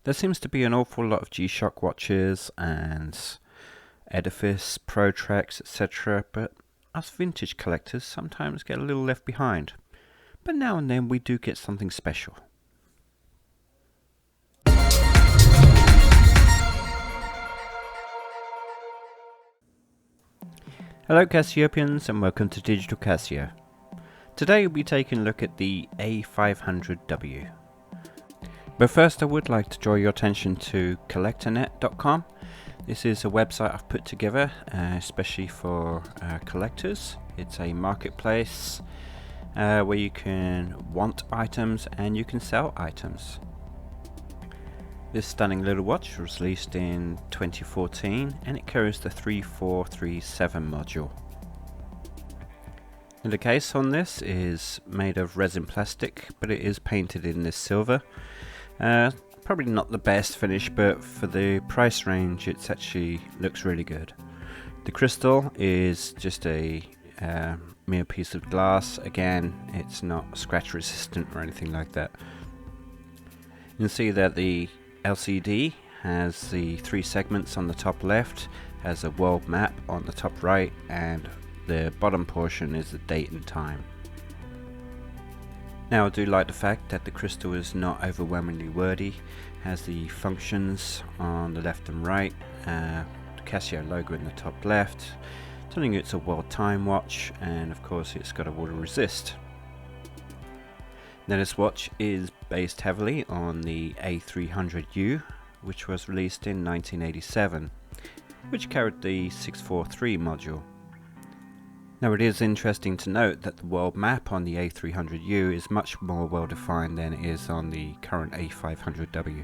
There seems to be an awful lot of G-Shock watches and Edifice, Protrax, etc., but us vintage collectors sometimes get a little left behind. But now and then we do get something special. Hello Casiopians and welcome to Digital Casio. Today we'll be taking a look at the A500W. But first I would like to draw your attention to collectornet.com. This is a website I've put together especially for collectors. It's a marketplace where you can want items and you can sell items. This stunning little watch was released in 2014 and it carries the 3437 module. And the case on this is made of resin plastic, but it is painted in this silver. Probably not the best finish, but for the price range it actually looks really good. The crystal is just a mere piece of glass. Again, it's not scratch resistant or anything like that. You can see that the LCD has the 3 segments on the top left, has a world map on the top right, and the bottom portion is the date and time. Now I do like the fact that the crystal is not overwhelmingly wordy, has the functions on the left and right, the Casio logo in the top left, telling you it's a world time watch, and of course it's got a water resist. Now this watch is based heavily on the A500W, which was released in 1987, which carried the 643 module. Now it is interesting to note that the world map on the A500W is much more well defined than it is on the current A500W.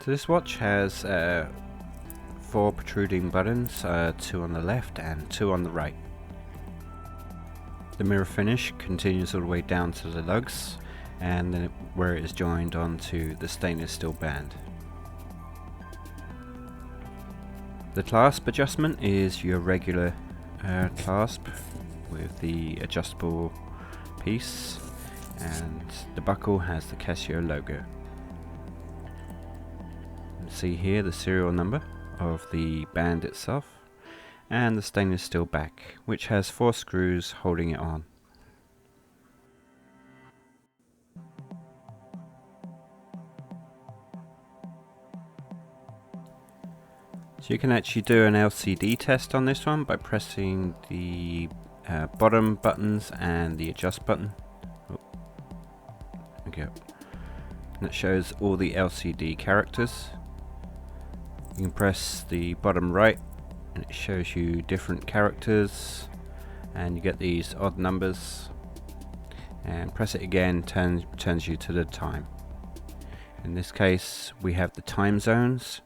So this watch has 4 protruding buttons, 2 on the left and 2 on the right. The mirror finish continues all the way down to the lugs, and then where it is joined onto the stainless steel band. The clasp adjustment is your regular clasp with the adjustable piece, and the buckle has the Casio logo. You can see here the serial number of the band itself, and the stainless steel back, which has 4 screws holding it on. So you can actually do an LCD test on this one by pressing the bottom buttons and the adjust button. Oh, there we go. And it shows all the LCD characters. You can press the bottom right and it shows you different characters, and you get these odd numbers, and press it again, turns you to the time. In this case we have the time zones.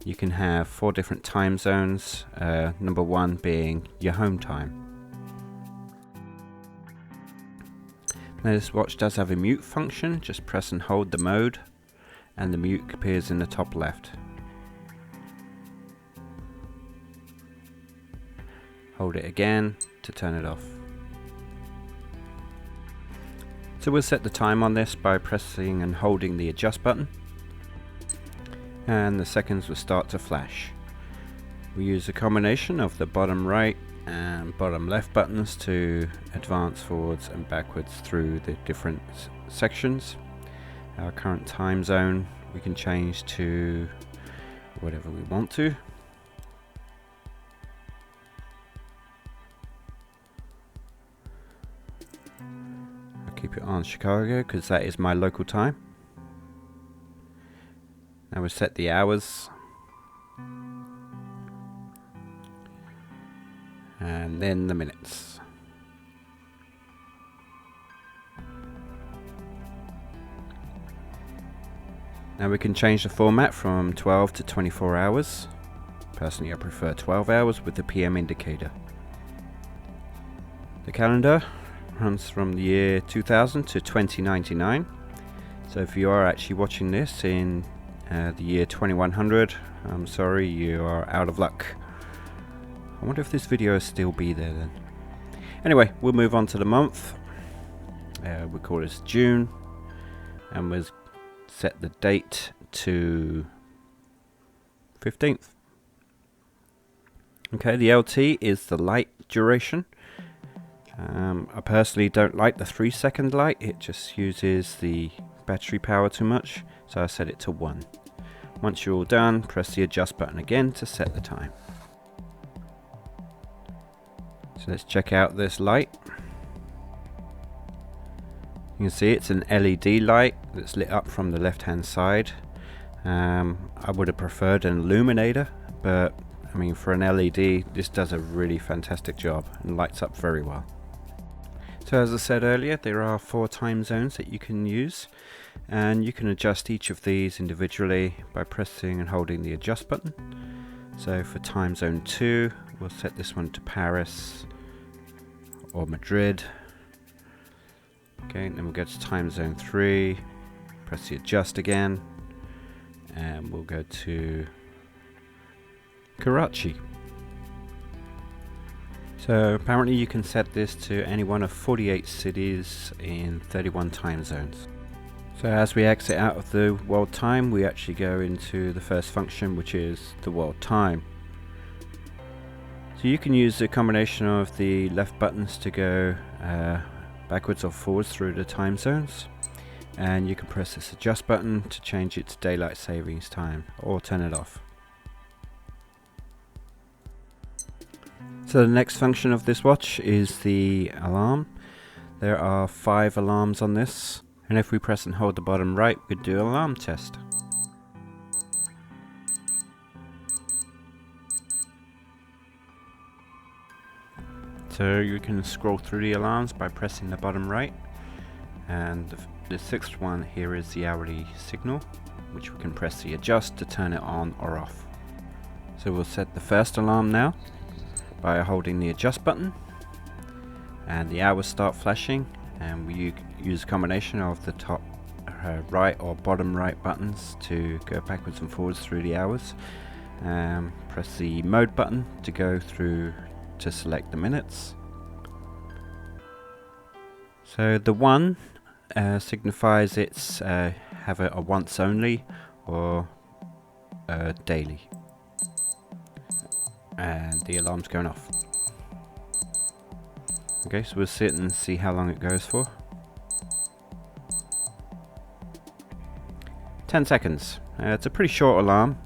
You can have 4 different time zones, number 1 being your home time. Now this watch does have a mute function. Just press and hold the mode and the mute appears in the top left. Hold it again to turn it off. So we'll set the time on this by pressing and holding the adjust button, and the seconds will start to flash. We use a combination of the bottom right and bottom left buttons to advance forwards and backwards through the different sections. Our current time zone we can change to whatever we want to. Keep it on Chicago because that is my local time. Now we'll set the hours, and then the minutes. Now we can change the format from 12 to 24 hours. Personally I prefer 12 hours with the PM indicator. The calendar runs from the year 2000 to 2099, so if you are actually watching this in the year 2100, I'm sorry, you are out of luck. I wonder if this video will still be there then. Anyway, we'll move on to the month. We call this June, and we'll set the date to 15th. Okay, the LT is the light duration. I personally don't like the 3-second light, it just uses the battery power too much, so I set it to 1. Once you're all done, press the adjust button again to set the time. So let's check out this light. You can see it's an LED light that's lit up from the left hand side. I would have preferred an illuminator, but I mean, for an LED this does a really fantastic job and lights up very well. So as I said earlier, there are 4 time zones that you can use, and you can adjust each of these individually by pressing and holding the adjust button. So for time zone 2, we'll set this one to Paris or Madrid. Okay, and then we'll go to time zone 3, press the adjust again, and we'll go to Karachi. So apparently you can set this to any one of 48 cities in 31 time zones. So as we exit out of the world time, we actually go into the first function, which is the world time. So you can use the combination of the left buttons to go backwards or forwards through the time zones, and you can press this adjust button to change it to daylight savings time or turn it off. So the next function of this watch is the alarm. There are 5 alarms on this, and if we press and hold the bottom right, we do an alarm test. So you can scroll through the alarms by pressing the bottom right, and the 6th one here is the hourly signal, which we can press the adjust to turn it on or off. So we'll set the first alarm now by holding the adjust button, and the hours start flashing, and we use a combination of the top right or bottom right buttons to go backwards and forwards through the hours. Press the mode button to go through to select the minutes. So the 1 signifies it's have a once only or daily, and the alarm's going off. Okay, so we'll sit and see how long it goes for. 10 seconds. It's a pretty short alarm.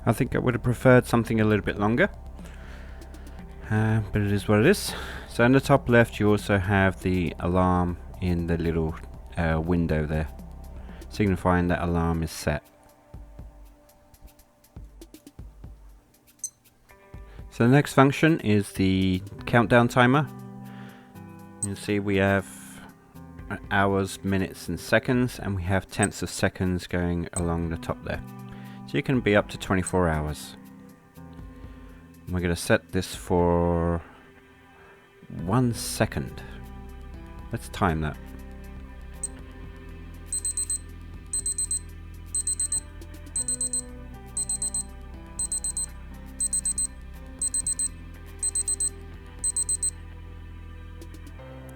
I think I would have preferred something a little bit longer, but it is what it is. So in the top left you also have the alarm in the little window there, signifying that alarm is set. So the next function is the countdown timer. You'll see we have hours, minutes and seconds, and we have tenths of seconds going along the top there. So you can be up to 24 hours. And we're going to set this for 1 second. Let's time that.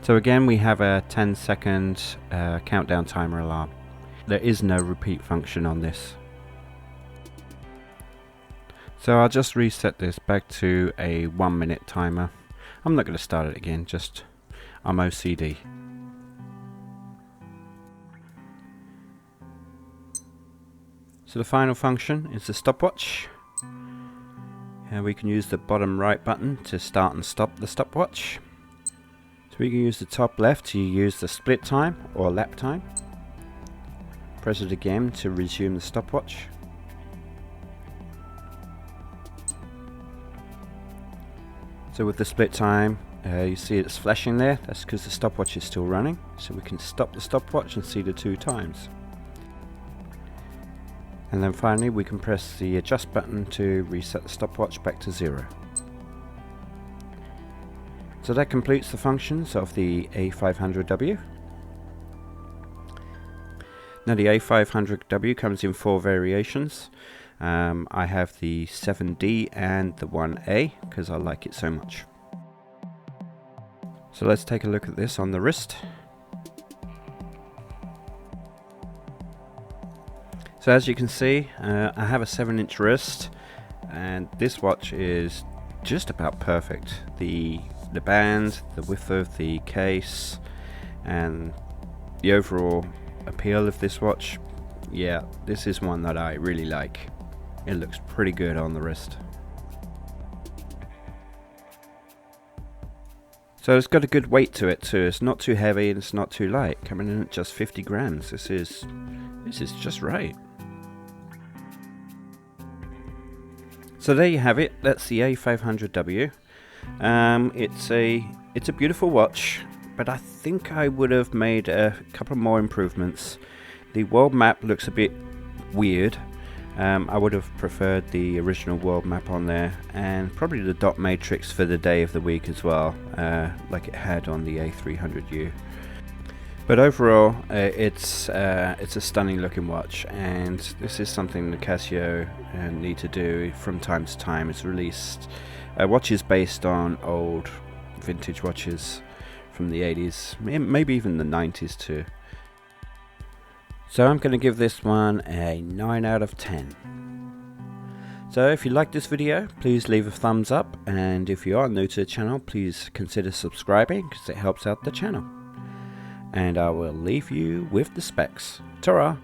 So again, we have a 10-second countdown timer alarm. There is no repeat function on this. So I'll just reset this back to a 1-minute timer. I'm not going to start it again, just I'm OCD. So the final function is the stopwatch. And we can use the bottom right button to start and stop the stopwatch. So we can use the top left to use the split time or lap time. Press it again to resume the stopwatch. So with the split time, you see it's flashing there. That's because the stopwatch is still running. So we can stop the stopwatch and see the 2 times. And then finally we can press the adjust button to reset the stopwatch back to 0. So that completes the functions of the A500W. Now the A500W comes in 4 variations. I have the 7D and the 1A because I like it so much. So let's take a look at this on the wrist. So as you can see, I have a 7-inch wrist, and this watch is just about perfect. The band, the width of the case, and the overall appeal of this watch, yeah, this is one that I really like. It looks pretty good on the wrist. So it's got a good weight to it too. It's not too heavy and it's not too light. Coming in at just 50 grams. This is just right. So there you have it. That's the A500W. It's a beautiful watch, but I think I would have made a couple more improvements. The world map looks a bit weird. I would have preferred the original world map on there, and probably the dot matrix for the day of the week as well, like it had on the A300U. But overall, it's a stunning looking watch, and this is something the Casio need to do from time to time. It's released watches based on old vintage watches from the 80s, maybe even the 90s too. So I'm going to give this one a 9 out of 10. So if you like this video, please leave a thumbs up, and if you are new to the channel, please consider subscribing because it helps out the channel. And I will leave you with the specs. Ta-ra!